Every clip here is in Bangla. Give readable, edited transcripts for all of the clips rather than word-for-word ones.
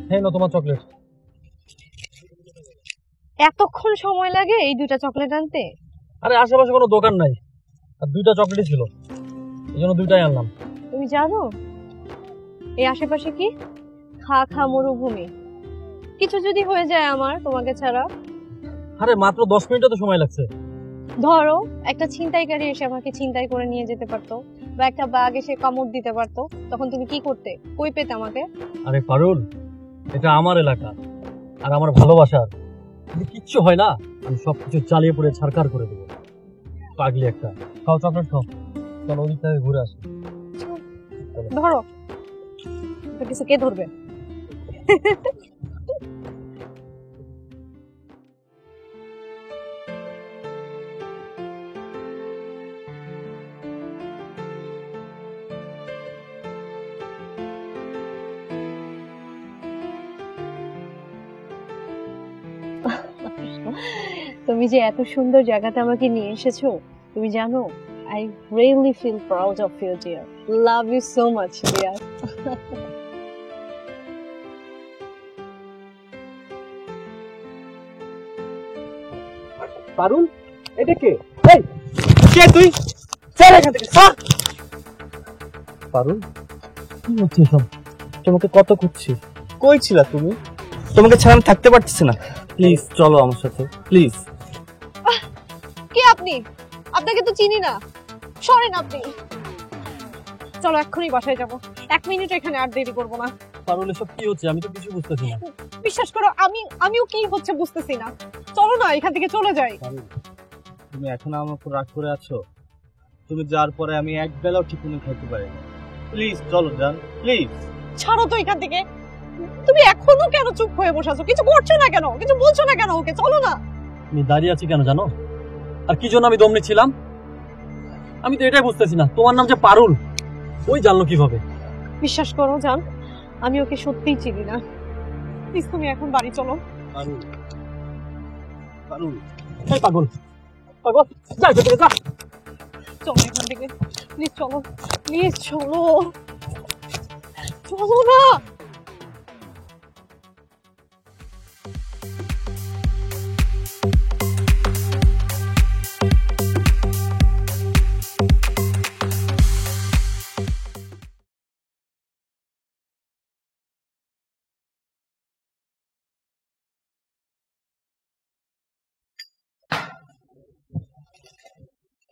হ্যাঁ না তোমার চকলেট। এতক্ষণ সময় লাগে এই দুইটা চকলেট আনতে? আরে আশেপাশে কোনো দোকান নাই, আর দুইটা চকলেটই ছিল, এই জন্য দুইটাই আনলাম। তুমি জানো এই আশেপাশে কি খা খা মরুভূমি, কিছু যদি হয়ে যায় আমার তোমাকে ছাড়া। আরে মাত্র 10 মিনিটও তো সময় লাগছে। ধরো একটা ছিনতাইকারী এসে আমাকে ছিনতাই করে নিয়ে যেতে পারতো, বা একটা বাঘ এসে কামড় দিতে পারতো, তখন তুমি কি করতে? কই পেতে আমাকে? আরে পারুল, এটা আমার এলাকা আর আমার ভালোবাসার, যদি কিচ্ছু হয় না আমি সবকিছু চালিয়ে পড়ে ছাড়কার করে দেবো। পাগলি একটা। খাও চকলেট খাও, চলো ওদিক থেকে ঘুরে আসি। ধরো কিছু কে ধরবে? তুমি যে এত সুন্দর জায়গাতে আমাকে নিয়ে এসেছো, তুমি জানো I really feel proud of you, dear. Love you so much, dear. পারুল, এটা কে? এই কে তুই? চল এখান থেকে, স্যার। পারুল, কি হচ্ছে সব? তোমাকে কত খুঁজছি। কই ছিলা তুমি? তোমাকে ছাড়া আমি থাকতে পারতেছি না। প্লিজ চলো আমার সাথে, প্লিজ। কে আপনি? আপনাকে তো চিনি না, সরেন আপনি। চলো এক্ষুনি বাসায় যাবো, 1 মিনিট এখানে আর দেরি করবো না। পারুল, এসব কি হচ্ছে? আমি তো কিছু বুঝতেছি না। বিশ্বাস করো আমিও কি হচ্ছে বুঝতেছি না। চলো না এখান থেকে চলে যাই। তুমি এখনো আমার উপর রাগ করে আছো? তুমি যাওয়ার পরে আমি এক বেলাও ঠিকমতো খেতে পারি না। প্লিজ চলো জান, প্লিজ। ছাড়ো তো এখান থেকে। তুমি এখনো কেন চুপ হয়ে বসে আছো? কিছু করছো না কেন? কিছু বলছো না কেন? ওকে চলো না। আমি দাঁড়িয়ে আছি কেন জানো? আর কি জন্য আমি দম নিচ্ছিলাম আমি তো এটাই বুঝতেছি না। তোমার নাম যে পারুল, ওই জানলো কিভাবে? বিশ্বাস করো জান, আমি ওকে সত্যিই চিনি না। প্লিজ তুমি এখন বাড়ি চলো। পারুল, পারুল, এই পাগল, পাগল, যা এখান থেকে, যা। চলো এখান থেকে, প্লিজ চলো, প্লিজ চলো, চলো না।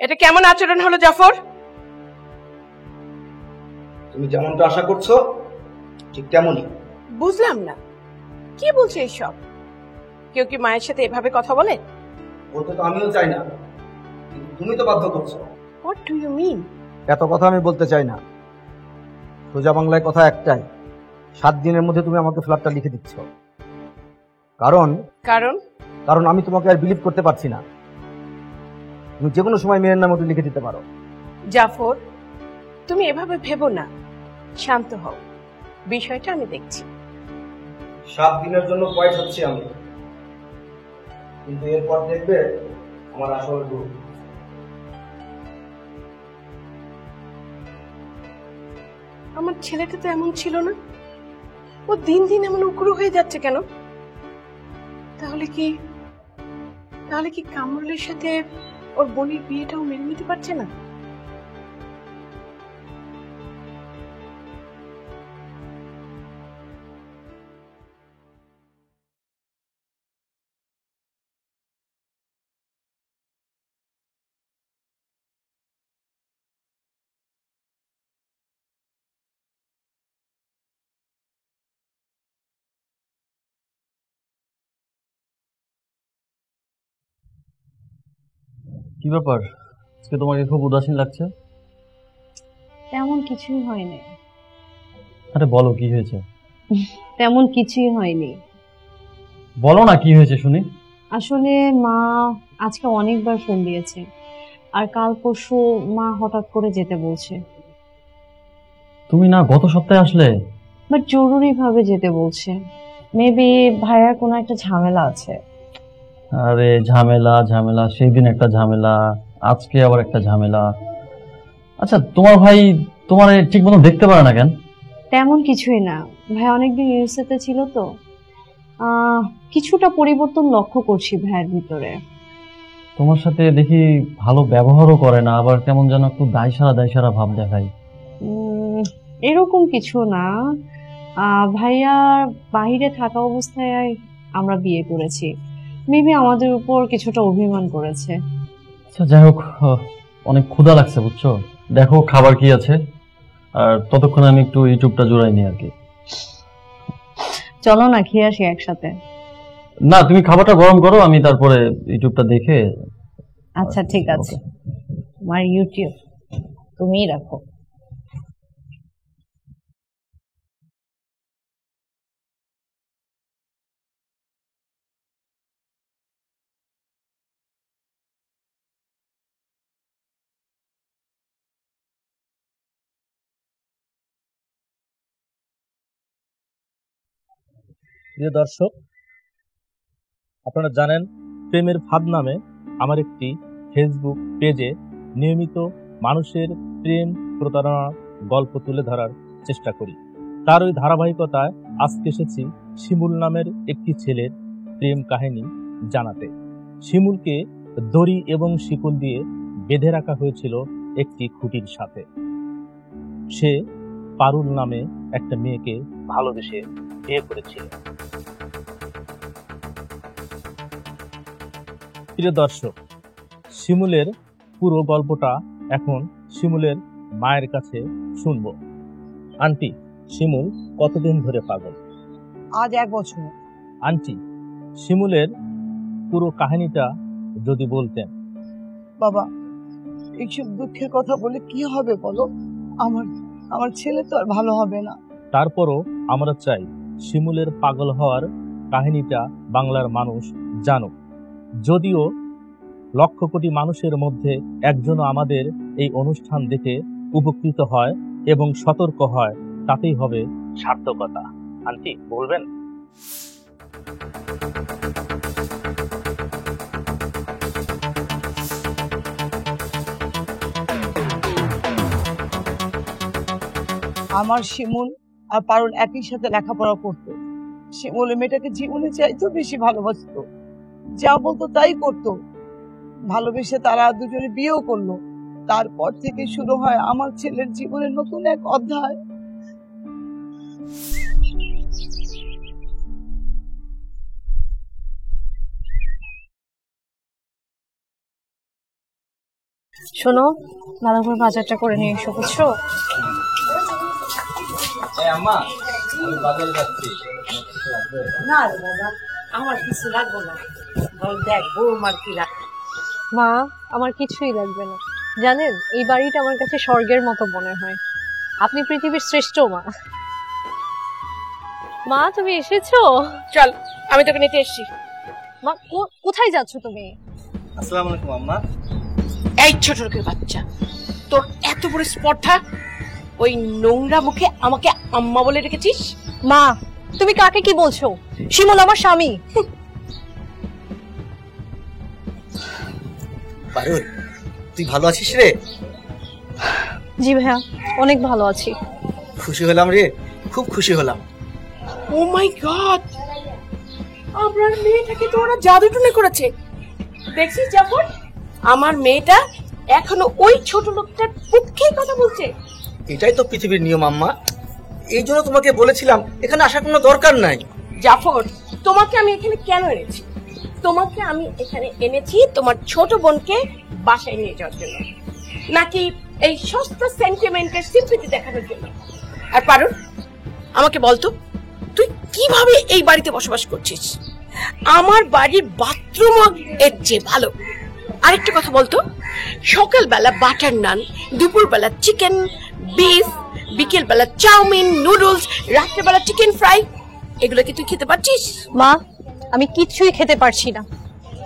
এটা কেমন আচরণ হলো জাফর? তুমি যেমনটা আশা করছো ঠিক তেমনই। বুঝলাম না, কি বলছো এইসব? কেউ কি মায়ের সাথে এভাবে কথা বলে? বলতে তো আমিও চাই না, কিন্তু তুমি তো বাধ্য করছো। What do you mean? এত কথা আমি বলতে চাই না, সোজা বাংলায় কথা একটাই, 7 দিনের মধ্যে তুমি আমাকে ফ্ল্যাটটা লিখে দিচ্ছ। কারণ কারণ কারণ আমি তোমাকে আর বিলিভ করতে পারছি না। তুমি যে কোনো সময় মেয়ের নামে লিখে দিতে পারো। জাফর, তুমি এভাবে ভেবো না, শান্ত হও, বিষয়টা আমি দেখছি। 7 দিনের জন্য কোয়াইট হচ্ছি আমি, কিন্তু এরপর দেখবে আমার আসল রূপ। আমার ছেলেটা তো এমন ছিল না, ও দিন দিন এমন উগ্র হয়ে যাচ্ছে কেন? তাহলে কি কামরুলের সাথে ওর বোনের বিয়েটাও মেনে নিতে পারছে না? কি ব্যাপার, আজকে তোমাকে খুব উদাসীন লাগছে? তেমন কিছুই হয়নি। আরে বলো কি হয়েছে? তেমন কিছুই হয়নি। বলো না কি হয়েছে শুনি। আসলে মা আজকে অনেকবার ফোন দিয়েছে, আর কাল পরশু মা হঠাৎ করে যেতে বলছে। তুমি না গত সপ্তাহে আসলে? বাট জরুরি ভাবে যেতে বলছে। মেবি ভাইয়ার কোনো একটা ঝামেলা আছে। আরে ঝামেলা ঝামেলা, সেই দিন একটা ঝামেলা, আজকে আবার একটা ঝামেলা। আচ্ছা তোমার ভাই তোমার ঠিক মতো দেখতে পারে না কেন? তেমন কিছুই না ভাই, অনেকদিন ইউএসএতে ছিল তো কিছুটা পরিবর্তন লক্ষ্য করছি ভাইয়ের ভিতরে। তোমার সাথে দেখি ভালো ব্যবহারও করে না, আবার কেমন যেন একটু দায়সারা ভাব দেখায়। এরকম কিছু না, ভাইয়া বাইরে থাকা অবস্থায় আমরা বিয়ে করেছি, মেবি আমাদের উপর কিছুটা অভিমান করেছে। আচ্ছা যাই হোক, অনেক ক্ষুধা লাগছে বুঝছো, দেখো খাবার কি আছে, আর ততক্ষণ আমি একটু ইউটিউবটা জোড়াই নি আর কি। চলো না খেয়ে আসি একসাথে। না, তুমি খাবারটা গরম করো, আমি তারপরে ইউটিউবটা দেখে। আচ্ছা ঠিক আছে, আমার ইউটিউব তুমিই রাখো। প্রিয় দর্শক, আপনারা জানেন প্রেমের ফাঁদ নামে আমার একটি ফেসবুক পেজে নিয়মিত মানুষের প্রেম প্রতারণার গল্প তুলে ধরার চেষ্টা করি। তার ওই ধারাবাহিকতায় আজকে এসেছি শিমুল নামের একটি ছেলের প্রেম কাহিনী জানাতে। শিমুলকে দড়ি এবং শিকল দিয়ে বেঁধে রাখা হয়েছিল একটি খুঁটির সাথে। সে পারুল নামে একটা মেয়েকে ভালোবেসে বিয়ে করেছিল। প্রিয় দর্শক, শিমুলের পুরো গল্পটা এখন শিমুলের মায়ের কাছে শুনবো। আন্টি, শিমুল কতদিন ধরে পাগল? আজ 1 বছর। আন্টি, শিমুলের পুরো কাহিনীটা যদি বলতেন। বাবা, এইসব দুঃখের কথা বলে কি হবে বলো? আমার ছেলে তো আর ভালো হবে না। তারপরও আমরা চাই শিমুলের পাগল হওয়ার কাহিনীটা বাংলার মানুষ জানুক। যদিও লক্ষ কোটি মানুষের মধ্যে একজনও আমাদের এই অনুষ্ঠান দেখে উপকৃত হয় এবং সতর্ক হয়, তাতেই হবে সার্থকতা। আন্টি বলবেন? আমার শিমুল আর পারুল একই সাথে লেখাপড়া করতো। শিমুল মেয়েটাকে জীবনে চাইতো বেশি ভালোবাসতো, যা বলতো তাই করতো। ভালোবেসে তারা দুজনে বিয়েও করলো। তারপর থেকে শুরু হয় আমার ছেলের জীবনের নতুন এক অধ্যায়। শোনো, ভালো করে বাজারটা করে নিয়ে এসো, বুঝছো? আম্মা, আমি বাজারে যাচ্ছি। না রে বাবা, আমার কিছু লাগবে না। বল দেখ বৌমার কি লাগবে। মা, আমার কিছুই লাগবে না। জানেন, এই বাড়িটা আমার কাছে স্বর্গের মতো মনে হয়। আপনি পৃথিবীর শ্রেষ্ঠ মা। মা, তুমি এসেছো? চল, আমি তোকে নিতে এসেছি। মা, কোথায় যাচ্ছ তুমি? আসসালামু আলাইকুম আম্মা। এই ছোট লোকের বাচ্চা, তোর এত বড় স্পর্ধা! ওই নোংরা মুখে আমাকে আম্মা বলে রেখেছিস? মা, তুমি কাকে কি বলছো? শিমুল আমার স্বামী। পারুল, তুই ভালো আছিস রে? জি ভাইয়া, অনেক ভালো আছি। খুশি হলাম রে, খুব খুশি হলাম। ও মাই গড, আমার মেয়েটাকে তো ওরা জাদু টুনে করেছে। দেখছিস জাফর, আমার মেয়েটা এখনো ওই ছোট লোকটার পক্ষেই কথা বলছে। এটাই তো পৃথিবীর নিয়ম আম্মা, এই জন্য তোমাকে বলেছিলাম এখানে আসার কোনো দরকার নাই। জাফর, তোমাকে আমি এখানে কেন এনেছি? তোমাকে আমি এখানে এনেছি তোমার ছোট বোনকে বাসায় নিয়ে যাওয়ার জন্য, নাকি এই সস্তা সেন্টিমেন্টের সিম্পথি দেখানোর জন্য? আর পারুল, আমাকে বলতো তুই কিভাবে এই বাড়িতে বসবাস করছিস? আমার বাড়ির বাথরুম এর চেয়ে ভালো। আরেকটা কথা বলতো, সকালবেলা বাটার নান, দুপুরবেলা চিকেন বিফ, বিকেলবেলা চাউমিন নুডলস, রাত্রেবেলা চিকেন ফ্রাই, এগুলো কি তুই খেতে পারছিস? মা, আমি কিচ্ছুই খেতে পারছি না,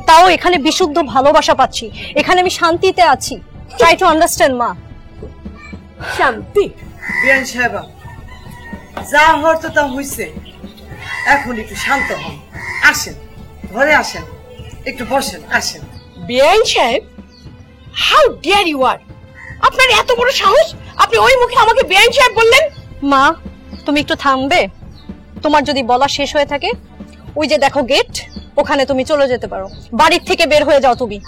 তাও এখানে বিশুদ্ধ ভালোবাসা পাচ্ছি। এখানে আমি শান্তিতে আছি। ট্রাই টু আন্ডারস্ট্যান্ড মা। শান্তি? বিয়ান সাহেবা, যা হওয়ার তো তা হয়েছে, এখন একটু শান্ত হন। আসেন, ঘরে আসেন, একটু বসেন, আসেন। বেআইন সাহেব, হাউ ডিয়ার ইউ আর! আপনার এত বড় সাহস, আপনি ওই মুখে আমাকে বেআইন সাহেব বললেন? মা, তুমি একটু থামবে? তোমার যদি বলা শেষ হয়ে থাকে, ওই যে দেখো গেট, ওখানে তুমি চলে যেতে পারো। বাড়ির থেকে বের হয়ে যাও তুমি।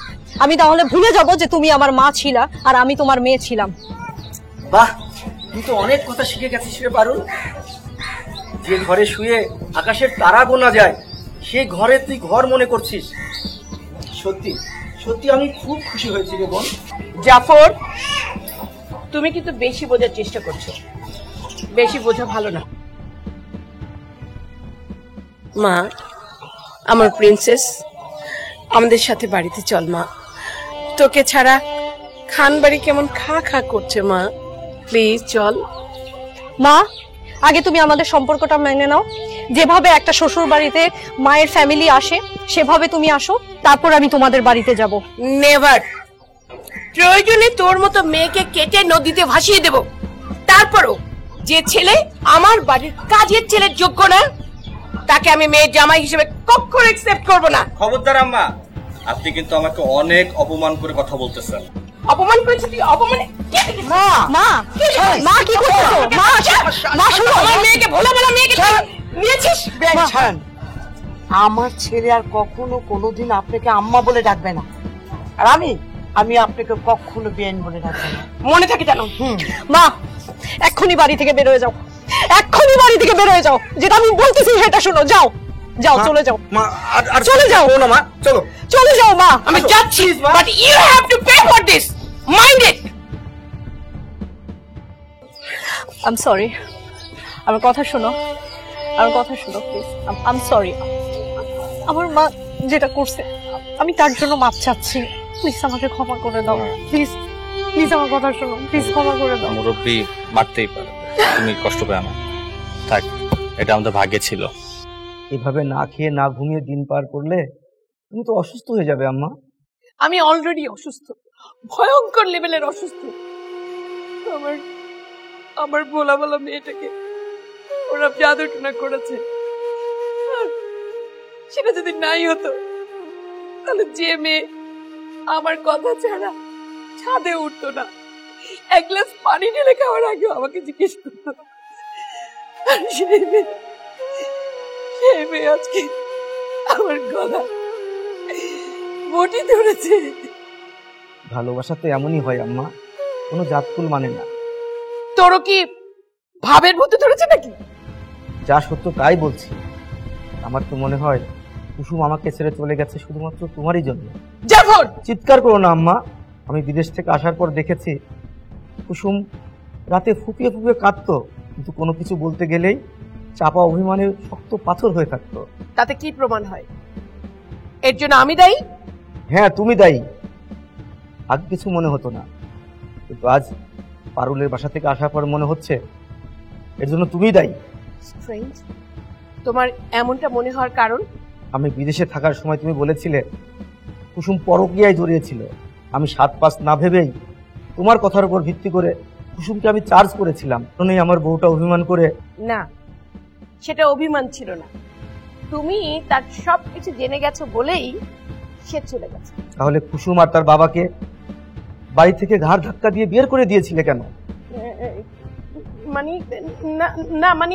আমি তাহলে ভুলে যাব যে তুমি আমার মা ছিলা আর আমি তোমার মেয়ে ছিলাম। বাহ, তুই তো অনেক কথা শিখে গেছিস রে পারুল। যে ঘরে শুয়ে আকাশের তারা গোনা যায়, সেই ঘরে তুই ঘর মনে করছিস। সত্যি সত্যি আমি খুব খুশি হয়েছি রে বোন। জাফর, তুমি কিন্তু বেশি বোঝার চেষ্টা করছো। বেশি বোঝা ভালো না। মা, আমার প্রিন্সেস, আমাদের সাথে বাড়িতে চল মা। তোকে ছাড়া খান বাড়ি কেমন খা খা করছে মা। প্লিজ চল মা। আগে তুমি আমাদের সম্পর্কটা মেনে নাও। যেভাবে একটা শ্বশুর বাড়িতে মায়ের ফ্যামিলি আসে সেভাবে তুমি আসো, তারপর আমি তোমাদের বাড়িতে যাব। নেভার। প্রয়োজনে তোর মতো মেয়েকে কেটে নদীতে ভাসিয়ে দেব। তারপরও যে ছেলে আমার বাড়ির কাজের ছেলের যোগ্য না, তাকে আমি মেয়ের জামাই হিসেবে কখনো অ্যাকসেপ্ট করব না। খবরদার আম্মা, আপনি কিন্তু আমাকে অনেক অপমান করে কথা বলতেছেন। অপমান করেছি তুই? অপমানে মা, মা, মা কি করছো? মা, মা শুনো, আমার মেয়েকে ভোলা ভোলা মেয়েকে নিয়েছিস। ছাড়েন। আমার ছেলে আর কখনো কোনোদিন আপনাকে আম্মা বলে ডাকবে না, আর আমি আপনাকে কখনো বেআইন বলে ডাকবে না। মনে থাকে জানো? মা, এক্ষুনি বাড়ি থেকে বের হয়ে যাও। এক্ষুনি বাড়ি থেকে বের হয়ে যাও। যেটা আমি বলতেছি সেটা শুনো। যাও যাও, চলে যাও মা, আর চলে যাও না মা, চলো চলে যাও মা। আমি যাচ্ছি, but you have to pay for this. Mind it. I am sorry. আমার কথা শোনো, আমার কথা শোনো প্লিজ। I am sorry. আমার মা যেটা করছে আমি তার জন্য মাপ চাচ্ছি। প্লিজ আমাকে ক্ষমা করে দাও। প্লিজ প্লিজ আমার কথা শোনো, প্লিজ ক্ষমা করে দাও। মুরব্বী মারতেই পারে, তুমি কষ্ট পেও না। থাক, এটা আমাদের ভাগ্যে ছিল। এভাবে না খেয়ে না ঘুমিয়ে দিন পার করলে তুমি তো অসুস্থ হয়ে যাবে আম্মা। আমি অলরেডি অসুস্থ, ভয়ঙ্কর লেভেলের অসুস্থ। আমার আমার ভোলা ভোলা মেয়েটাকে ওরা জাদুটনা করেছে। আর সেটা যদি নাই হতো, তাহলে যে মেয়ে আমার কথা ছাড়া ছাদে উঠতো না, এক গ্লাস পানি ঢেলে খাওয়ার আগে আমাকে জিজ্ঞেস করতো, আর সেই মেয়ে আজকে আমার গলা বটি ধরেছে। ভালোবাসা তো এমনই হয় আম্মা, কোনো জাতকুল মানে না। তোরও কি ভাবের মধ্যে ধরেছে নাকি? যা সত্য তাই বলছি। আমার তো মনে হয় কুসুম আমাকে ছেড়ে চলে গেছে শুধুমাত্র তোমারই জন্য। জাফর, চিৎকার করো না আম্মা। আমি বিদেশ থেকে আসার পর দেখেছি কুসুম রাতে ফুপিয়ে ফুপিয়ে কাঁদতো, কিন্তু কোনো কিছু বলতে গেলেই চাপা অভিমানে শক্ত পাথর হয়ে থাকতো। তাতে কি প্রমাণ হয়? এর জন্য আমি দায়ী? হ্যাঁ, তুমি দায়ী। আগে কিছু মনে হতো না, কিন্তু আজ পারুলের বাসা থেকে আসার পর মনে হচ্ছে এর জন্য তুমিই দায়ী। স্ট্রেঞ্জ। তোমার এমনটা মনে হওয়ার কারণ? আমি বিদেশে থাকার সময় তুমি বলেছিলে কুসুম পরকীয়ায় জড়িয়েছিল। আমি 7-5 না ভেবেই তোমার কথার উপর ভিত্তি করে কুসুমকে আমি চার্জ করেছিলাম। কারণেই আমার বউটা অভিমান করে। না, সেটা অভিমান ছিল না। তুমি তার সবকিছু জেনে গেছো বলেই সে চলে গেছে। তাহলে কুসুম আর তার বাবাকে বাড়ি থেকে ঘাড় ধাক্কা দিয়ে বের করে দিয়েছিলে কেন? মানে না মানে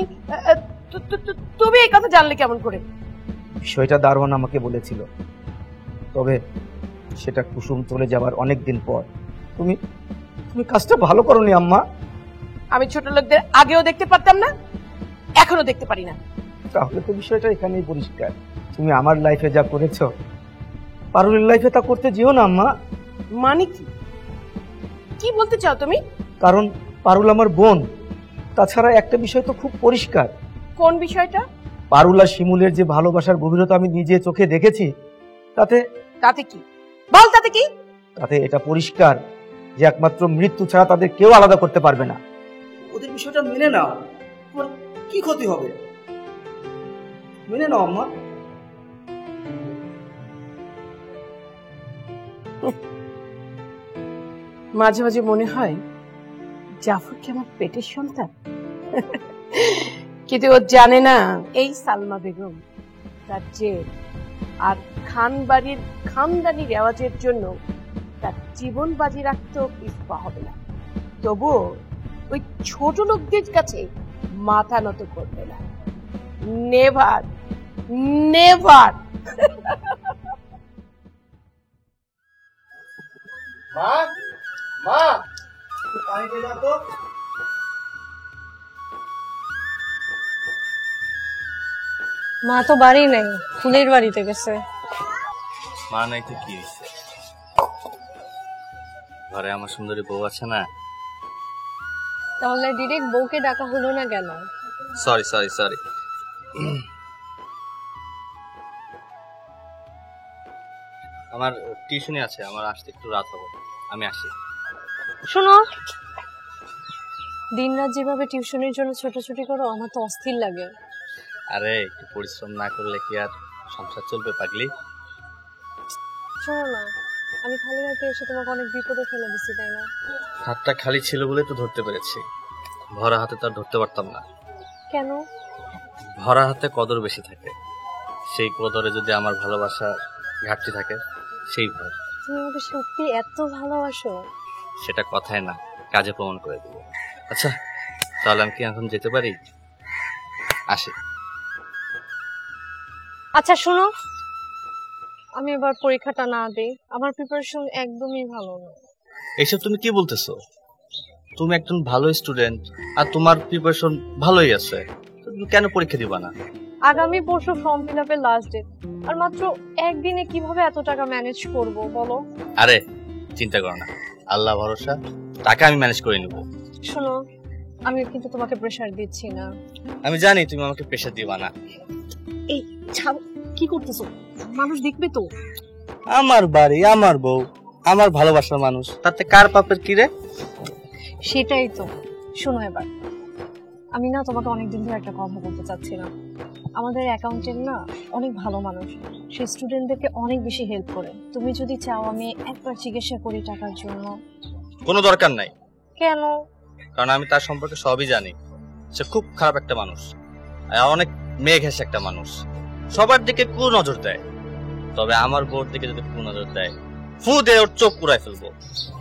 তুমি এই কথা জানলে কেমন করে? বিষয়টা দারোয়ান আমাকে বলেছিল, তবে সেটা কুসুম চলে যাবার অনেক দিন পর। তুমি তুমি কাজটা ভালো করোনি আম্মা। আমি ছোট লোকদের আগেও দেখতে পারতাম না, এখনো দেখতে পারি না। তাহলে তো বিষয়টা এখানেই পরিষ্কার। তুমি আমার লাইফে যা করেছো পারুলের লাইফে তা করতে যেও না আম্মা। মানে কি বলতে চাও তুমি? কারণ পারুল আমার বোন। তাছাড়া একটা বিষয় তো খুব পরিষ্কার। কোন বিষয়টা? পারুল আর শিমুলের যে ভালোবাসার গভীরতা আমি নিজে চোখে দেখেছি, তাতে কি বল, তাতে কি? তাতে এটা পরিষ্কার যে একমাত্র মৃত্যু ছাড়া তাদের কেউ আলাদা করতে পারবে না। ওদের বিষয়টা মেনে নাও, তোমার কি ক্ষতি হবে? মেনে নাও আম্মা। মাঝে মাঝে মনে হয় জাফর কি আমার পেটের সন্তান, কিন্তু ও জানে না এই সালমা বেগম তার জেদ আর খান বাড়ির খানদানি রেওয়াজের জন্য তার জীবন বাজি রাখতেও পিছপা হবে না। তবুও ওই ছোট লোকদের কাছে মাথা নত করবে না। Never never. মা মা পানি দিয়ে দাও তো। মা তো বাড়ি নেই, ফুলের বাড়িতে গেছে। মা নাই তো কি হয়েছে, ঘরে আমার সুন্দরী বউ আছে না। তাহলে ডিরেক্ট বউকে ডাকা হলো না কেন? সরি সরি সরি, আমার টিউশনি আছে, আমার আসতে একটু রাত হবে, আমি আসি। শোনো, দিনরাত যেভাবে টিউশনের জন্য ছোটাছুটি করো আমার তো অস্থির লাগে। আরে একটু পরিশ্রম না করলে কি আর সংসার চলবে পাগলি? শোনো না, আমি খালি হাতে এসে তোমাকে অনেক বিপদে ফেলে দিচ্ছি, তাই না? হাতটা খালি ছিল বলে তো ধরতে পেরেছি, ভরা হাতে তো আর ধরতে পারতাম না। কেন? ভরা হাতে কদর বেশি থাকে, সেই কদরে যদি আমার ভালোবাসা ঘাটতি থাকে সেই ভয়। তুমি আমাকে সত্যি এত ভালোবাসো? সেটা কথায় না, কাজে প্রমাণ করে দেবো। আচ্ছা তাহলে আমি কি এখন যেতে পারি? আসি। আচ্ছা শোনো, আমি এবার পরীক্ষাটা না দিই, আমার প্রিপারেশন একদমই ভালো না। এইসব তুমি কি বলতেছো? তুমি একজন ভালো স্টুডেন্ট আর তোমার প্রিপারেশন ভালোই আছে, তুমি কেন পরীক্ষা দিবা না? আগামী পরশু ফর্ম ফিল আপের লাস্ট ডেট, আর মাত্র একদিনে কিভাবে এত টাকা ম্যানেজ করব বলো? আরে চিন্তা করো না, আল্লাহ ভরসা, টাকা আমি ম্যানেজ করে নিব। শোনো, আমি কিন্তু তোমাকে প্রেসার দিচ্ছি না। আমি জানি তুমি আমাকে প্রেশার দিবা না। এই ছাড়ো, কি করতেছো? মানুষ দেখবে তো। আমার বাড়ি, আমার বউ, আমার ভালোবাসার মানুষ, তাতে কার পাপের কি রে? সেটাই তো। শোনো এবার, আমি না তোমাকে অনেকদিন ধরে একটা কথা বলতে চাচ্ছিলাম। আমাদের অ্যাকাউন্টেন্ট না অনেক ভালো মানুষ, সে স্টুডেন্টদেরকে অনেক বেশি হেল্প করে। তুমি যদি চাও আমি একবার জিজ্ঞাসা করি টাকার জন্য। কোনো দরকার নাই। কেন? কারণ আমি তার সম্পর্কে সবই জানি। সে খুব খারাপ একটা মানুষ, আর অনেক মেয়ে ঘেঁষে একটা মানুষ, সবার দিকে কু নজর দেয়। তবে আমার বউর দিকে যদি কু নজর দেয়, ফু দিয়ে ওর চোখ পুরাই ফেলবো।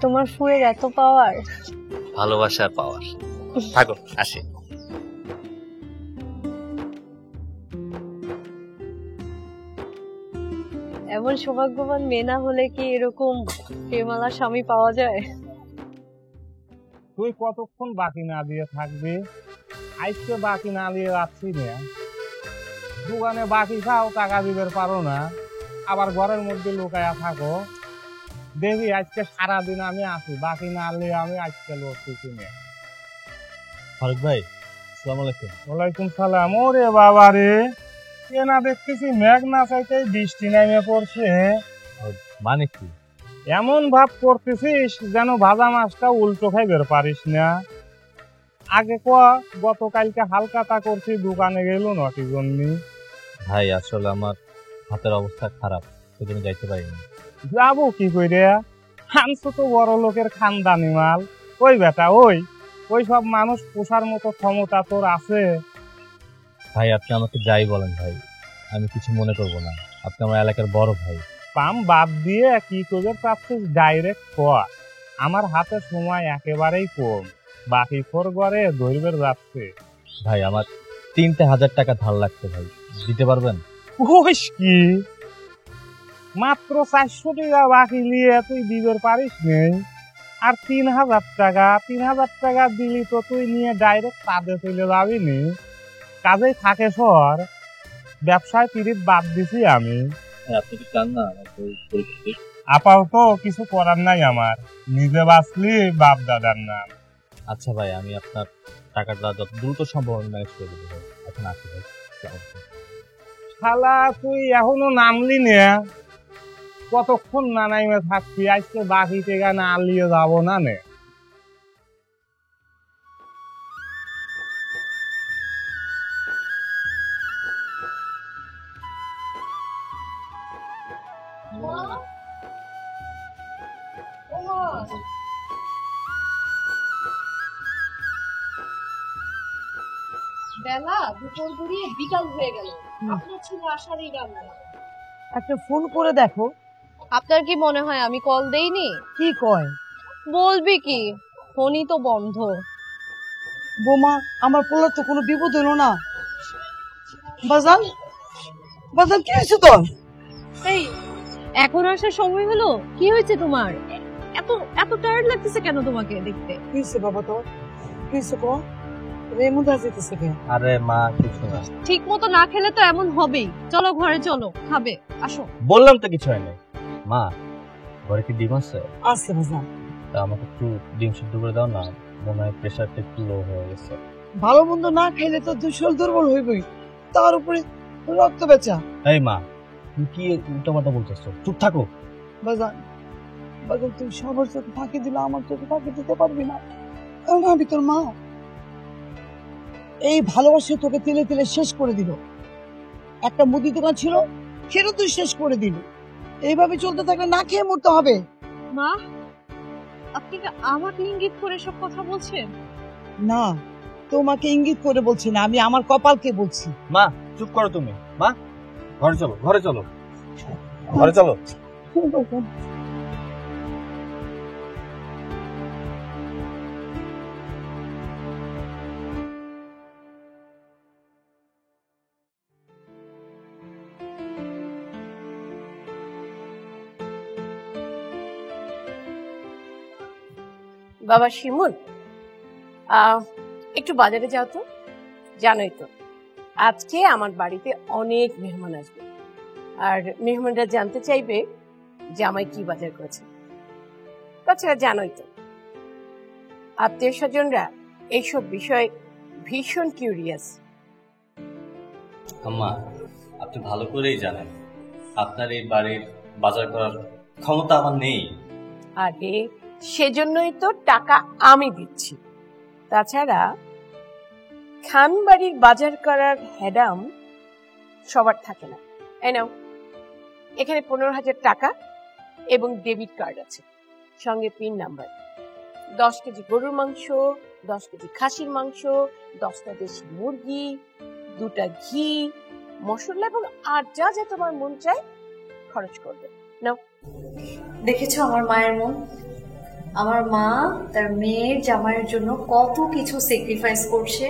তোমার ফুয়ের এত পাওয়ার? ভালোবাসার পাওয়ার। থাকো, আসি। এমন সৌভাগ্যবান মেয়ে না হলে কি এরকম প্রেমালা স্বামী পাওয়া যায়? তুই কতক্ষণ বাকি না দিয়ে থাকবি? আজকে বাকি না দিয়ে যাচ্ছি না, দোকানে বাকি খাও, টাকা দিবে পারো না, আবার ঘরের মধ্যে লুকায়া থাকো। দেখি আজকে সারাদিন আমি আছি, বাকি না নিয়ে আমি আজকে লড়ছি না। ফারুক ভাই, আসসালামু আলাইকুম। ওয়ালাইকুম সালাম। ওরে বাবা রে, এ না দেখতেছি মেঘ না চাইতে বৃষ্টি নেমে পড়ছে। মানে কি? এমন ভাব করতেছিস যেন ভাজা মাছটা উল্টো খাইবার পারিস না। আগে গতকালকে হালকাতা করছি, দোকানে গেল নটি জন্য। ভাই আসলে আমার হাতের অবস্থা খারাপ, সেজন্য যাইতে পারিনি। যাবো কি করে, আনছো তো বড় লোকের খানদানি মাল। ওই বেটা, ওই সব মানুষ পোষার মতো ক্ষমতা তোর আছে? ভাই আপনি আমাকে যাই বলেন ভাই, আমি কিছু মনে করব না। আপনি আমার এলাকার বড় ভাই। পাম বাদ দিয়ে কি করবে চাচ্ছিস ডাইরেক্ট কর। আমার হাতে সময় একেবারেই কম, বাকি খোর ঘরে ধরবের যাচ্ছে। ভাই আমার 3,000 টাকা ধার লাগছে ভাই, দিতে পারবেন? ওইস কি, মাত্র 400 টাকা বাকি নিয়ে তুই দিবের পারিস নেই? আর 3,000 টাকা দিলি তো তুই নিয়ে ডাইরেক্ট কাজে চলে যাবি নি? কাজেই থাকে সর, ব্যবসায় পিরিত বাদ দিছি আমি। আপনি কি চান না? আপাতত কিছু করার নাই আমার, নিজে বাঁচলি বাপ দাদার নাম। আচ্ছা ভাই, আমি আপনার টাকাটা যত দ্রুত সম্ভব আমি ম্যানেজ করে দেবো ভাই। এখন আসি ভাই। শালা তুই এখনো নামলি না, কতক্ষণ না নাইমে থাকবি? আজকে বাকি টেকা না আলিয়ে যাবো না নে। বেলা দুপুর গড়িয়ে বিকাল হয়ে গেল, আপনার ছেলে আসারই নাম নেই। একটা ফোন করে দেখো। আপনার কি মনে হয় আমি কল দেইনি? কি কয়? বলবি কি, ফোনই তো বন্ধ। বোমা, আমার পোলার তো কোনো বিপদ হলো না। বাজান, বাজান কি হয়েছে তোর? এই এখন আসার সময় হলো? কি হয়েছে তোমার? এত এত টায়ার্ড লাগতেছে কেন তোমাকে দেখতে? কি হয়েছে বাবা তোর? কি হয়েছে কো? এমন যেতেছে কেন? আরে মা কিছু না। ঠিক মতো না খেলে তো এমন হবেই। চলো ঘরে চলো, খাবে, আসো। বললাম তো কিছু হয়নি। মা ঘরে কি ডিম আছে? আসছে বাজান। তা আমাকে একটু ডিম সিদ্ধ করে দাও না, মনে হয় প্রেশারটা একটু লো হয়ে গেছে। ভালো মন্দ না খাইলে তো তুই শরীর দুর্বল হইবই, তার উপরে রক্ত বেচা। এই মা তুমি কি উল্টাপাল্টা বলতেছো? চুপ থাকো। বাজান, বাজান তুই সবার চোখে ফাঁকি দিলে আমার চোখে ফাঁকি দিতে পারবি না, কারণ আমি তোর মা। এই ভালোবাসা তোকে তিলে তিলে শেষ করে দিল। একটা মুদি দোকান ছিল, সেটা তুই শেষ করে দিল। এইভাবে চলতে থাকলে না খেয়ে মরতে হবে। মা, আপনি কি আমাকে ইঙ্গিত করে সব কথা বলছেন? না, তোমাকে ইঙ্গিত করে বলছি না, আমি আমার কপালকে বলছি। মা চুপ করো তুমি। মা ঘরে চলো, ঘরে চলো, ঘরে চলো। বাবা শিমুল, একটু বাজারে যাও তো। জানোই তো আজকে আমার বাড়িতে অনেক মেহমান আসবে, আর মেহমানরা জানতে চাইবে জামাই কি বাজার করেছে। তাছাড়া জানোই তো আত্মীয় স্বজনরা এইসব বিষয়ে ভীষণ কিউরিয়াস। আম্মা আপনি ভালো করেই জানেন আপনার এই বাড়ির বাজার করার ক্ষমতা আমার নেই। আরে সেজন্যই তো টাকা আমি দিচ্ছি। তাছাড়া খান বাড়ির বাজার করার হেডাম সবার থাকে না। এই নাও, এখানে 15,000 টাকা এবং ডেবিট কার্ড আছে, সঙ্গে পিন নাম্বার। 10 কেজি গরুর মাংস, 10 কেজি খাসির মাংস, 10টা দেশি মুরগি, 2টা ঘি, মশলা এবং আর যা যা তোমার মন চায় খরচ করবে। নাও। দেখেছো আমার মায়ের মন? আমার মা তার মেয়ের জামাইয়ের জন্য কত কিছু স্যাক্রিফাইস করছে।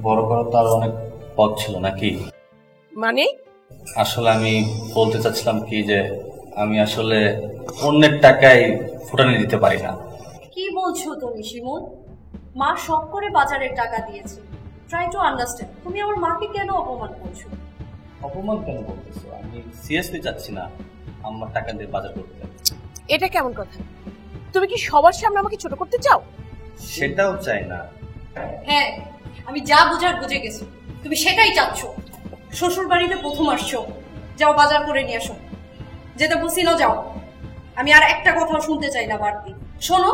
বড় করার তো আরো অনেক পথ ছিল নাকি? মানে আসলে আমি বলতে চাচ্ছিলাম কি যে আমি আসলে অন্যের টাকায় ফুটানি দিতে পারি না। কি বলছো তুমি শিমুল? মা শখ করে বাজারের টাকা দিয়েছে। Try to understand. তুমি আমার মাকে কেন অপমান করছো? অপমান কেন বলতেছো? আমি সিরিয়াসলি চাচ্ছি না আমার টাকা দিয়ে বাজার করতে। এটা কেমন কথা? তুমি কি সবার সামনে আমাকে ছোট করতে চাও? সেটাও চাই না। হ্যাঁ, আমি যা বুঝার বুঝে গেছি। তুমি সেটাই চাচ্ছ। শ্বশুর বাড়িতে প্রথম আসছো, যাও বাজার করে নিয়ে আসো। যেতে বলছি না, যাও। আমি আর একটা কথাও শুনতে চাই না বাড়তি। শোনো,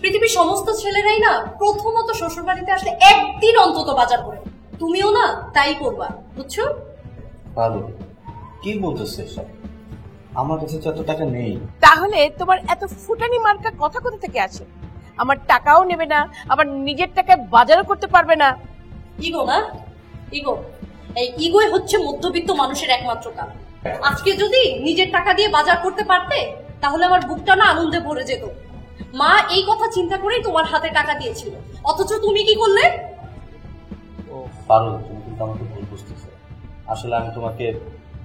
পৃথিবীর সমস্ত ছেলেরাই না প্রথমত শ্বশুর বাড়িতে আসলে একদিন অন্তত বাজার করে। তুমিও না তাই করবা, বুঝছো? পারো কি বলতেছো এসব? আমার কাছে তো এত টাকা নেই। তাহলে তোমার এত ফুটানি মার্কা কথা কোথা থেকে আসে? আমার টাকাও নেবে না, আবার নিজের টাকায় বাজারও করতে পারবে না। ইগো না, ইগো। এই ইগোই হচ্ছে মধ্যবিত্ত মানুষের একমাত্র কাজ। আজকে যদি নিজের টাকা দিয়ে বাজার করতে পারতে, তাহলে আমার বুকটা না আনন্দে ভরে যেত। মা এই কথা চিন্তা করেই তোমার হাতে টাকা দিয়েছিল, অথচ তুমি কি করলে? ও পারো, তুমি কিন্তু আমাকে ভুল বুঝতেছো। আসলে আমি তোমাকে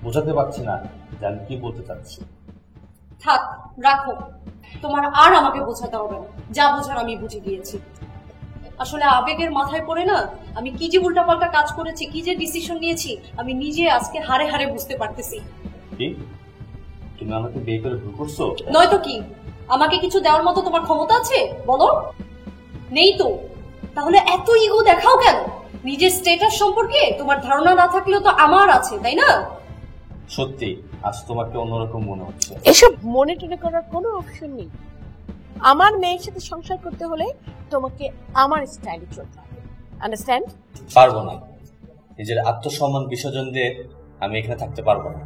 বোঝাতে পারছি না যে আমি কি বলতে চাচ্ছি। থাক, রাখো। তোমার আর আমাকে বোঝাতে হবে না, যা বোঝার আমি বুঝে গিয়েছি। আসলে আবেগের মাথায় পড়ে না আমি কি যে উল্টাপাল্টা কাজ করেছি, কি যে ডিসিশন নিয়েছি, আমি নিজে আজকে হারে হারে বুঝতে পারতেছি। কি তুমি আমাকে বিয়ে করে ভুল করছো? নয়তো কি? আমাকে কিছু দেওয়ার মতো তোমার ক্ষমতা আছে বলো? নেই তো। তাহলে এত ইগো দেখাও কেন? নিজের স্ট্যাটাস সম্পর্কে তোমার ধারণা না থাকলেও তো আমার আছে, তাই না? সত্যি আজ তোমাকে অন্যরকম মনে হচ্ছে। এসব মনে টনে করার কোনো অপশন নেই। আমার মেয়ের সাথে সংসার করতে হলে তোমাকে আমার স্টাইলে চলতে হবে, আন্ডারস্ট্যান্ড? পারবো না। নিজের আত্মসম্মান বিসর্জন দিয়ে আমি এখানে থাকতে পারবো না।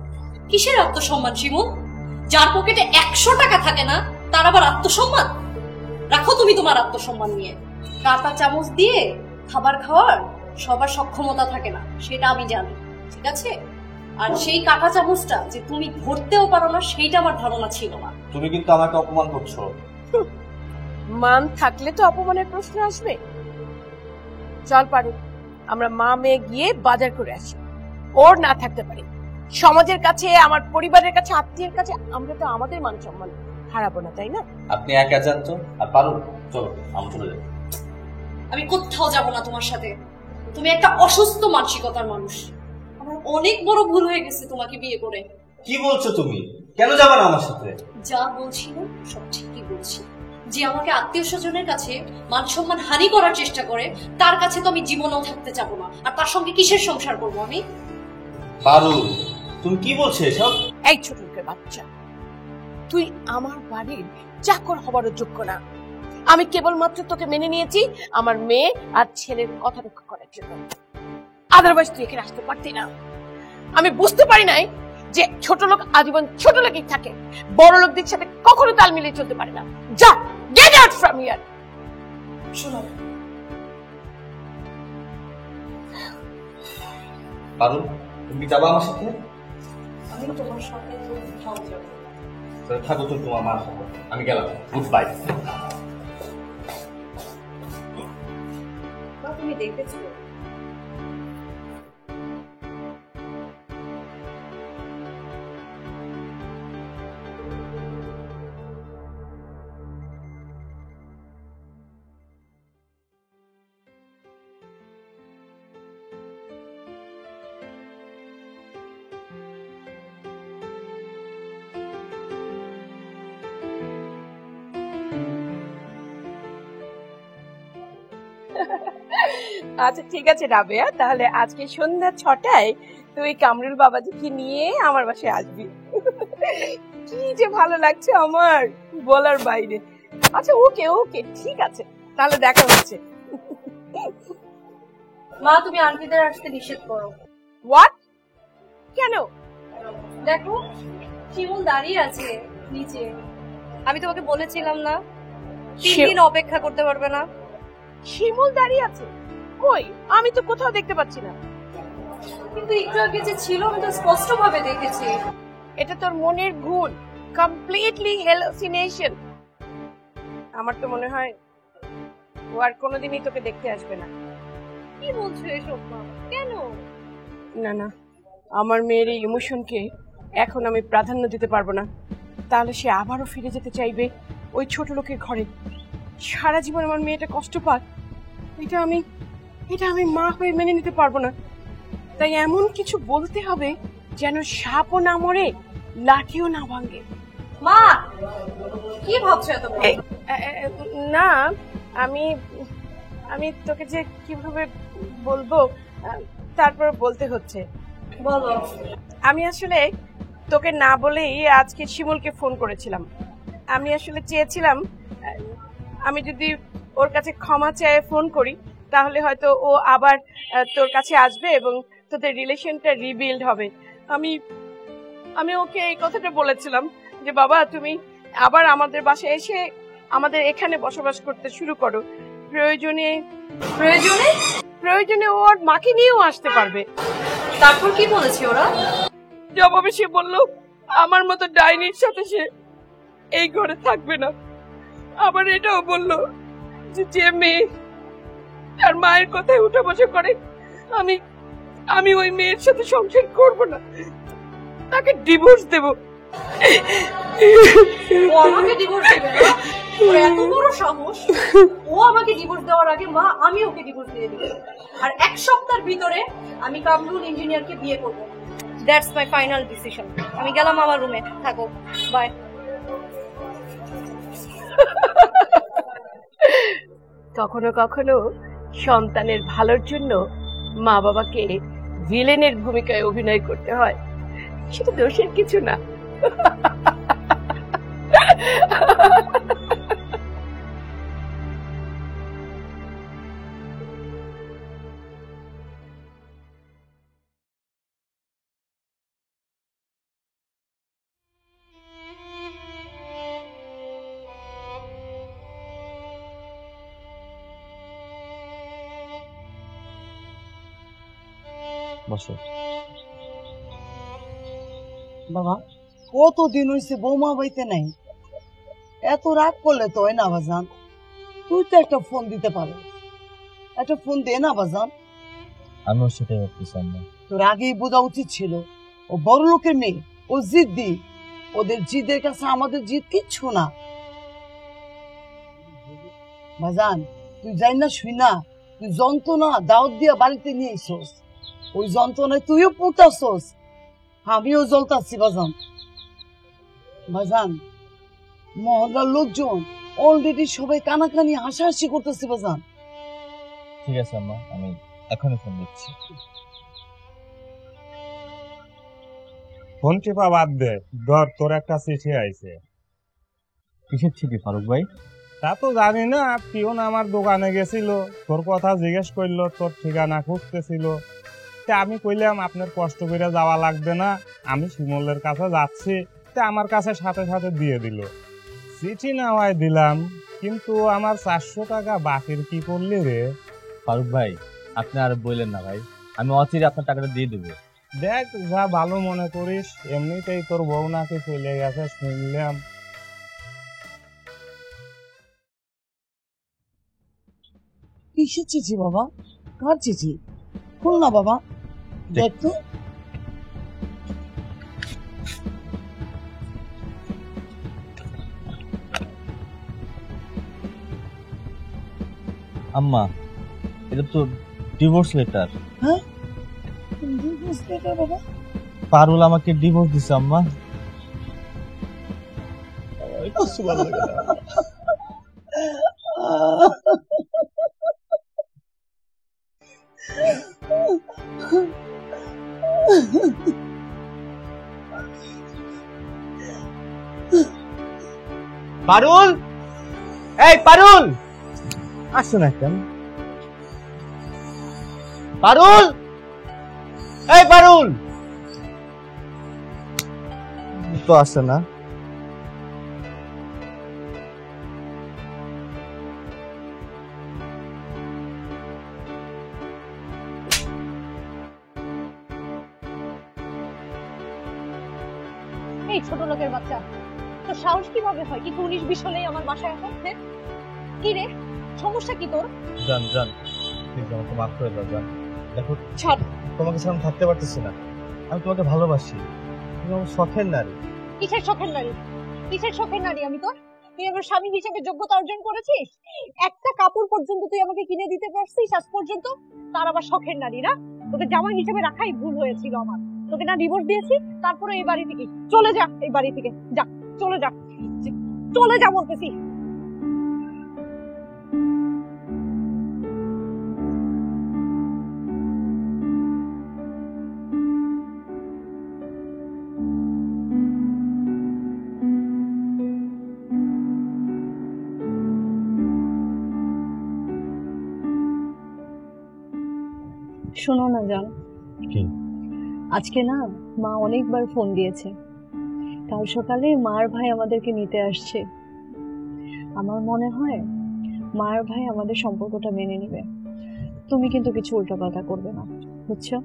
কিসের আত্মসম্মান শিমুল? যার পকেটে 100 টাকা থাকে না তার আবার আত্মসম্মান? রাখো তুমি তোমার আত্মসম্মান নিয়ে। কাঁটা চামচ দিয়ে খাবার খাওয়ার সবার সক্ষমতা থাকে না, সেটা আমি জানি, ঠিক আছে? আর সেই কাঁটা চামচটা যে তুমি ধরতেও পারো না, সেইটা আমার ধারণা ছিল না। তুমি কিন্তু আমাকে অপমান করছো। মান থাকলে তো অপমানের প্রশ্ন আসবে। চল পারু, আমরা মা মেয়ে গিয়ে বাজার করে আসি। ওর না থাকতে পারি, সমাজের কাছে, আমার পরিবারের কাছে, আত্মীয়ের কাছে আমরা তো আমাদের মান সম্মান হারাবো না, তাই না? আপনি একা যান তো, আর পারুন চলো আমি চলে যাই। আমি কোথাও যাব না তোমার সাথে। তুমি একটা অসুস্থ মানসিকতার মানুষ। আমার অনেক বড় ভুল হয়ে গেছে তোমাকে বিয়ে করে। কি বলছো তুমি? কেন যাবে না আমার সাথে? যা বলছি না সব ঠিকই বলছি। যে আমাকে আত্মীয় স্বজনের কাছে মান সম্মান হানি করার চেষ্টা করে, তার কাছে তো আমি জীবনেও থাকতে চাবো না। আর তার সঙ্গে কিসের সংসার করবো আমি? পারু, তুমি কি বলছো এসব? এই ছোট লোকের বাচ্চা, তুই আমার বাড়ির চাকর হবারও যোগ্য না। আমি কেবলমাত্র তোকে মেনে নিয়েছি আমার মেয়ে আর ছেলের কথা রক্ষা করার জন্য। আদারওয়াইজ তুই এখানে আসতে পারতি না। আমি বুঝতে পারি নাই যে ছোট লোক আজীবন ছোট লোকই থাকে, বড় লোকদের সাথে কখনো তাল মিলিয়ে চলতে পারে না। যা, গেট আউট ফ্রম হিয়ার। শোনো পারু, তুমি যাবো আমার সাথে? আমি তোমার সাথে কোথাও যাব না। থাকো তুমি তোমার মার সাথে, আমি গেলাম, গুড বাই। তুমি দেখেছো আচ্ছা ঠিক আছে রাবেয়া, তাহলে আজকে সন্ধ্যা 6টায় তুই কামরুল বাবাজিকে নিয়ে আমার বাসায় আসবি। কি যে ভালো লাগছে আমার, বলার বাইরে। আচ্ছা ওকে ওকে, ঠিক আছে, তাহলে দেখা হচ্ছে। মা, তুমি আন্টিদের আসতে নিষেধ করো। হোয়াট? কেন? দেখো শিমুল দাঁড়িয়ে আছে নিচে। আমি তোমাকে বলেছিলাম না 3 দিন অপেক্ষা করতে পারবে না? শিমুল দাঁড়িয়ে আছে? কই, আমি তো কোথাও দেখতে পাচ্ছি না। কিন্তু একটু আগে যে ছিল আমি তো স্পষ্ট ভাবে দেখেছি। এটা তোর মনের ভুল, কমপ্লিটলি হ্যালুসিনেশন। আমার তো মনে হয় ও আর কোনোদিনই তোকে দেখতে আসবে না। কি বলছো এসব মা? কেন? না না, আমার মেয়ের এই ইমোশনকে এখন আমি প্রাধান্য দিতে পারবো না। তাহলে সে আবারও ফিরে যেতে চাইবে ওই ছোট লোকের ঘরে। সারা জীবন আমার মেয়েটা কষ্ট পাক, এটা আমি মা হয়ে মেনে নিতে পারবো না। তাই এমন কিছু বলতে হবে যেন সাপও না মরে, লাঠিও না ভাঙে। মা কি ভাবছো এত? না, আমি তোকে যে কিভাবে বলবো তারপর বলতে হচ্ছে। বলো। আমি আসলে তোকে না বলেই আজকে শিমুলকে ফোন করেছিলাম। আমি আসলে চেয়েছিলাম আমি যদি ওর কাছে ক্ষমা চেয়ে ফোন করি তাহলে হয়তো ও আবার তোর কাছে আসবে এবং তোদের রিলেশনটা রিবিল্ড হবে। আমি ওকে এই কথাটা বলেছিলাম যে বাবা তুমি আবার আমাদের বাসায় এসে আমাদের এখানে বসবাস করতে শুরু করো। প্রয়োজনে ওর মাকে নিয়েও আসতে পারবে। তারপর কি বলেছে ওরা? জবাবে সে বললো আমার মতো ডাইনির সাথে সে এই ঘরে থাকবে না। আবার এটাও বললো যে মেয়ে তার মায়ের কথায় উঠে বসে করে আমি ওই মেয়ের সাথে সংসার করব না, তাকে ডিভোর্স দেব। ও আমাকে ডিভোর্স দেবে না? ওর এত বড় সাহস! ও আমাকে ডিভোর্স দেওয়ার আগে মা আমি ওকে ডিভোর্স দিয়ে দেব। আর 1 সপ্তাহের ভিতরে আমি কামরুল ইঞ্জিনিয়ারকে বিয়ে করব। That's my final decision. আমি গেলাম আমার রুমে, থাকো, বাই। কখনো কখনো সন্তানের ভালোর জন্য মা বাবাকে ভিলেনের ভূমিকায় অভিনয় করতে হয়, সেটা দোষের কিছু না। বাবা কতদিন হয়েছে বৌমা বাড়িতে নাই, এত রাগ করলে তো হয় না বাজান। তুই তো একটা ফোন দিতে পারো, একটা ফোন দে না বাজান। আমিও সেটাই ভাবতেছি আম্মা। তোর আগেই বোঝা উচিত ছিল, ও বড় লোকের মেয়ে, ও জিদ্দি। ওদের জিদের কাছে আমাদের জিদ কিচ্ছু না। বাজান তুই যাই না শুই না, তুই যন্ত্রণা দাওয়াত দিয়া বাড়িতে নিয়ে এসোস, ওই যন্ত্রণায় তুইও পুঁতাছোস, আমিও জ্বলতাছি বাজান। বাজান মহল্লার লোকজন অলরেডি সবাই কানাকানি হাসাহাসি করতেছে বাজান। ঠিক আছে আম্মা, আমি এখনই ফোন দিচ্ছি। ফোন টিপা বাদ দে, ধর তোর একটা চিঠি আইছে। কিসের চিঠি ফারুক ভাই? তা তো জানি না, পিয়ন আমার দোকানে গেছিল, তোর কথা জিজ্ঞেস করলো, তোর ঠিকানা খুঁজতেছিল। তা আমি কইলাম আপনার কষ্ট করে যাওয়া লাগবে না, আমি শিমলের কাছে যাচ্ছি। তা আমার কাছে সাথে সাথে দিয়ে দিল। চিঠি নেওয়ায় দিলাম, কিন্তু আমার 400 টাকা বাকির কি করলি রে? ফারুক ভাই আপনি আর বললেন না ভাই, আমি অচিরে আপনার টাকাটা দিয়ে দেবো। দেখ যা ভালো মনে করিস, এমনিতেই তোর বউ নাকি চলে গেছে শুনলাম। কিসের চিঠি বাবা? কার চিঠি? খুল না বাবা, দেখ তো। আম্মা এটা তো ডিভোর্স লেটার। হ্যাঁ ডিভোর্স লেটার বাবা? পারুল আমাকে ডিভোর্স দিছে আম্মা। পারুল, এই পারুল, আসছে না কেন? পারুল, এই পারুল। তো আসছে না। এই ছোট লোকের বাচ্চা, তো সাহস কিভাবে হয় কি 19-20 হলেই আমার বাসায় এখন? কি রে সমস্যা কি তোর? জান জান প্লিজ আমাকে মাফ করে দাও জান। দেখো ছাড়। তোমাকে ছাড়া আমি থাকতে পারতেছি না, আমি তোমাকে ভালোবাসি, তুমি আমার শখের নারী। কিসের শখের নারী? কিসের শখের নারী আমি তোর? তুই আমার স্বামী হিসেবে যোগ্যতা অর্জন করেছিস? একটা কাপড় পর্যন্ত তুই আমাকে কিনে দিতে পারছিস আজ পর্যন্ত, তার আবার শখের নারী না? তোকে জামাই হিসেবে রাখাই ভুল হয়েছিল আমার। তোকে না ডিভোর্স দিয়েছি, তারপরে এই বাড়ি থেকে চলে যা, এই বাড়ি থেকে যা, চলে যা, চলে যা বলতেছি। শোনো না জান, কি? আজকে না মা অনেকবার ফোন দিয়েছে, কাল সকালে মার ভাই আমাদেরকে নিতে আসছে। আমার মনে হয় মার ভাই আমাদের সম্পর্কটা মেনে নেবে। তুমি কিন্তু কিছু উল্টাপাল্টা করবে না, বুঝছো?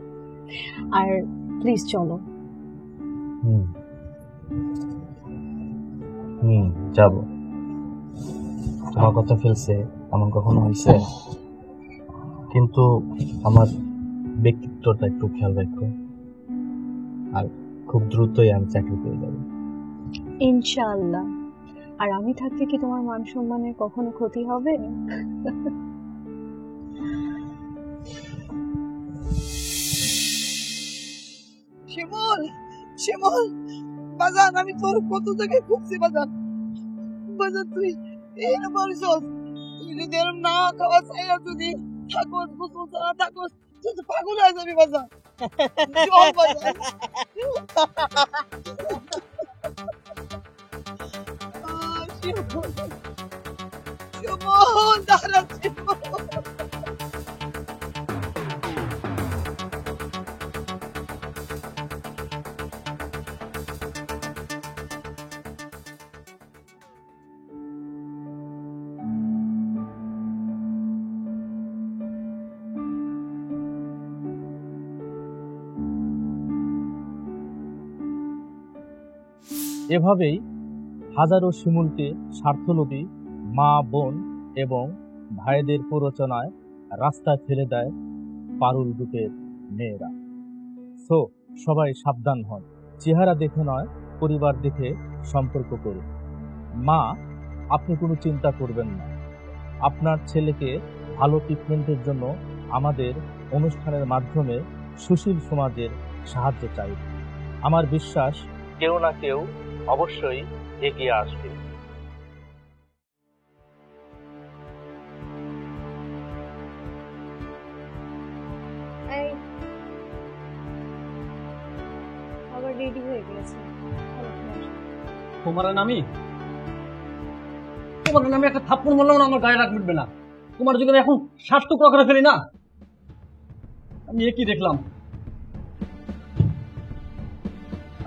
আর প্লিজ চলো। যাব। তোমার কথা ফেলছে এমন কখনো হয়েছে? কিন্তু আমার ব্যক্তিত্বটা একটু খেয়াল রাখো, আর খুব দ্রুতই আমি চাকরি পেয়ে যাব ইনশাআল্লাহ। আর আমি থাকতে কি তোমার মান সম্মানের কখনো ক্ষতি হবে? শিমুল, শিমুল বাজান, আমি তোর কত জায়গায় খুঁজছি বাজান। বাজান তুই এরকম বলছস, তুই যদি এরকম না খাওয়া চাইয়া যদি থাকোস, গোসল ছাড়া থাকোস, তুই তো পাগল হয়ে যাবি বাজান। চল বাজান। শিমুল, শিমুল দাঁড়া, শিমুল। এভাবেই হাজারো শিমুলকে স্বার্থলোভী মা বোন এবং ভাইদের প্ররোচনায় রাস্তায় ফেলে দেয় পারুল গ্রুপের মেয়েরা। সো সবাই সাবধান হন, চেহারা দেখে নয় পরিবার দেখে সম্পর্ক করুন। মা, আপনি কোনো চিন্তা করবেন না, আপনার ছেলেকে ভালো ট্রিটমেন্টের জন্য আমাদের অনুষ্ঠানের মাধ্যমে সুশীল সমাজের সাহায্য চাই। আমার বিশ্বাস কেউ না কেউ অবশ্যই এগিয়ে আসবে। আবার রেডি হয়ে গেছে। তোমার নামে একটা থাপ্পড় মারলাম না, আমার গায়ে রাগ মিটবে না। তোমার যদি এখন 60 টুকরা করে ফেলি না, আমি একই দেখলাম।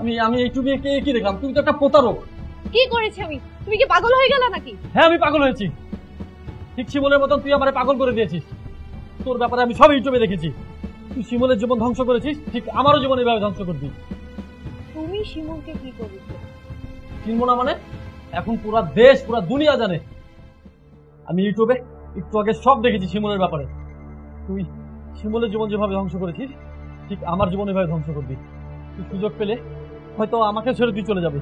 আমি এইটুকু কি দেখলাম? তুমি তো একটা প্রতারক। কি করেছি আমি? তুমি কি পাগল হয়ে গেলে নাকি? হ্যাঁ, আমি পাগল হয়েছি। ঠিক শিমুলের মতন তুই আমারে পাগল করে দিয়েছিস। তোর ব্যাপারে আমি সব ইউটিউবে দেখেছি। তুই শিমুলের জীবন ধ্বংস করেছিস, ঠিক আমারও জীবন এভাবে ধ্বংস করবি। তুমি শিমুলকে কি করেছো? চিনবো না মানে? এখন পুরা দেশ, পুরা দুনিয়া জানে। আমি ইউটিউবে একটু আগে সব দেখেছি শিমুলের ব্যাপারে। তুই শিমুলের জীবন যেভাবে ধ্বংস করেছিস, ঠিক আমার জীবন এভাবে ধ্বংস করবি। তুই সুযোগ পেলে হয়তো আমাকে ছেড়ে তুই চলে যাবে।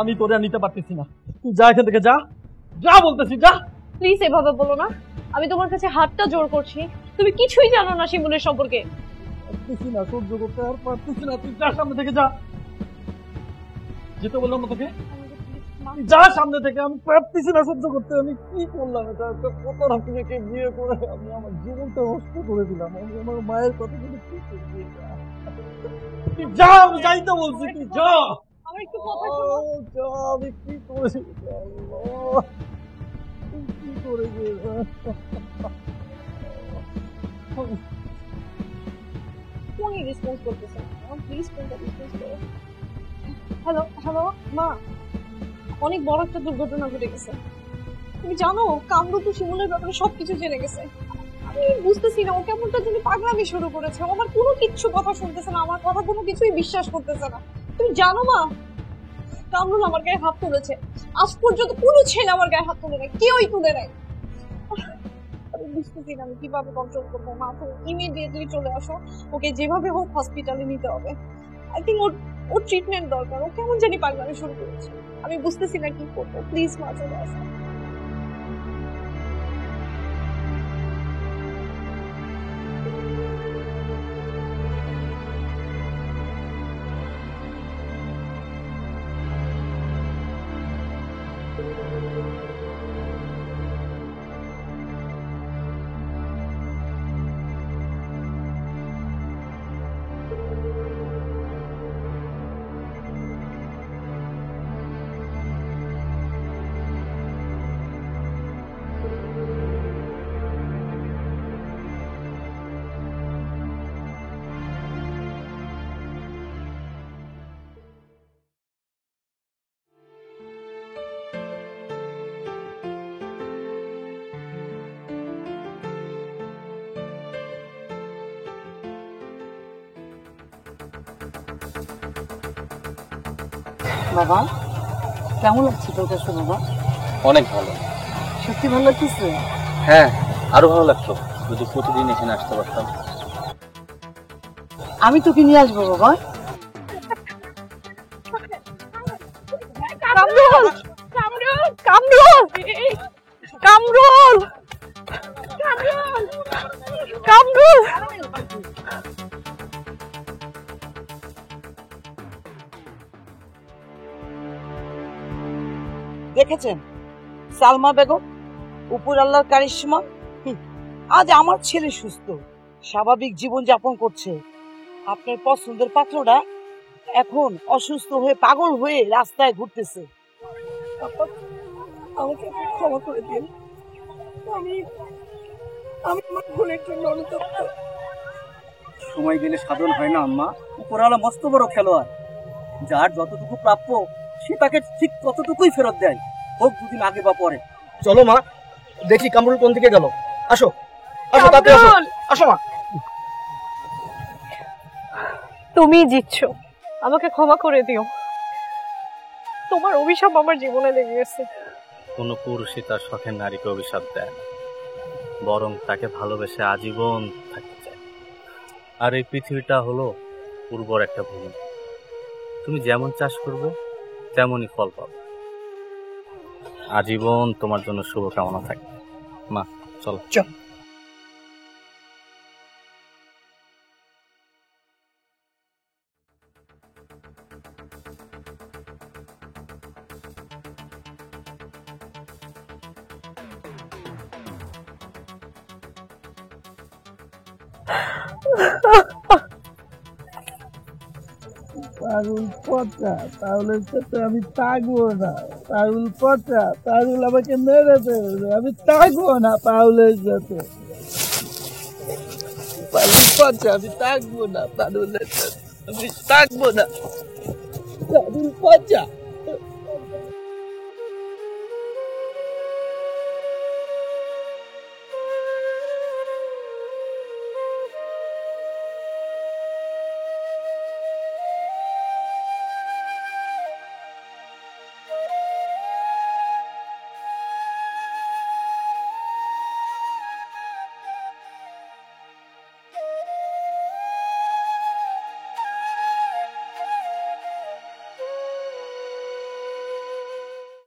আমি তোরে আর নিতে পারতেছি না। তুই যা এখান থেকে, যা যা বলতেছি, যা। প্লিজ এভাবে বলো না, আমি তোমার কাছে হাতটা জোর করছি। তুমি কিছুই জানো না শিমুলের সম্পর্কে। পারতেছি না, সহ্য করতে আর পারতেছি না। তুই যা সামনে থেকে, যা। যেতে বললাম না তোকে, যা সামনে থেকে। আমি পারতেছি না সহ্য করতে। আমি কি করলাম? এটা একটা প্রতারক মেয়েকে বিয়ে করে আমি আমার জীবনটা নষ্ট করে দিলাম। আমি আমার মায়ের কথা বলে কি করবি? তুই যা, আমি যাইতে বলছি, তুই যা। আমার একটু কথা শোনো। যা, আমি কি করেছি? আল্লাহ, তুই কি করেছি? ফোনে রেসপন্স করতেছে না। প্লিজ ফোনটা রেসপন্স করো। হ্যালো হ্যালো মা, অনেক বড় একটা দুর্ঘটনা ঘটে গেছে। তুমি জানো কামরু তো শিমুলের ব্যাপারে সবকিছু জেনে গেছে। আমি বুঝতেছি না, ও কেমনটা তুমি পাগলামি শুরু করেছে। আমার কোনো কিচ্ছু কথা শুনতেছে না, আমার কথা কোনো কিছুই বিশ্বাস করতেছে না। তুমি জানো মা, কামরুল আমার গায়ে হাত তুলেছে। আজ পর্যন্ত কোনো ছেলে আমার গায়ে হাত তুলে নাই, কেউই তুলে নাই। আমি বুঝতেছি না আমি কিভাবে কন্ট্রোল করবো। মা, তুমি ইমিডিয়েটলি চলে আসো, ওকে যেভাবে হোক হসপিটালে নিতে হবে। আই থিঙ্ক ওর ট্রিটমেন্ট দরকার। ও কেমন জানি পাগলামি শুরু করেছে, আমি বুঝতেছি না কি করবো। প্লিজ মা, চলে আসো। বাবা, কেমন লাগছে তোর কাছে বাবা? অনেক ভালো। সত্যি ভালো লাগতেছে? হ্যাঁ, আরো ভালো লাগতো যদি প্রতিদিন এখানে আসতে পারতাম। আমি তোকে নিয়ে আসবো বাবা। কামরুল, কামরুল, কামরুল, কামরুল, কামরুল, কামরুল। দেখেছেন সালমা বেগম, উপর আল্লাহর কারিশমা। আজ আমার ছেলে সুস্থ, স্বাভাবিক জীবন যাপন করছে। আপনার পছন্দের পাত্রটা এখন অসুস্থ হয়ে পাগল হয়ে রাস্তায় ঘুরতেছে। আমাকে ক্ষমা করে দিন। আমি আমার ভুলের জন্য অনুতপ্ত। সময় গেলে সাধন হয় না আম্মা। উপরওয়ালা মস্ত বড় খেলোয়াড়, যার যতটুকু প্রাপ্য সে তাকে ঠিক ততটুকুই ফেরত দেয়, হোক দুদিন আগে বা পরে। চলো মা, দেখি কামরুল কোন দিকে গেল। আসো আসো, তাতে আসো, আসো মা। তুমি জিতছো, আমাকে ক্ষমা করে দিও। তোমার অভিশাপ আমার জীবনে লেগে গেছে। কোনো পুরুষই তার শখের নারীকে অভিশাপ দেয় না, বরং তাকে ভালোবেসে আজীবন থাকতে চায়। আর এই পৃথিবীটা হলো উর্বর একটা ভূমি, তুমি যেমন চাষ করবে তেমনই ফল পাবে। আজীবন তোমার জন্য শুভকামনা থাকবে। মা চলো। পারুল পচা, তাহলের সাথে আমি থাকবো না। পারুল পচা, পারুল আমাকে মেরে ফেলবে, আমি থাকবো না পারুলের সাথে। পারুল পচা, আমি থাকবো না পারুলের সাথে, আমি থাকবো না। পারুল পচা।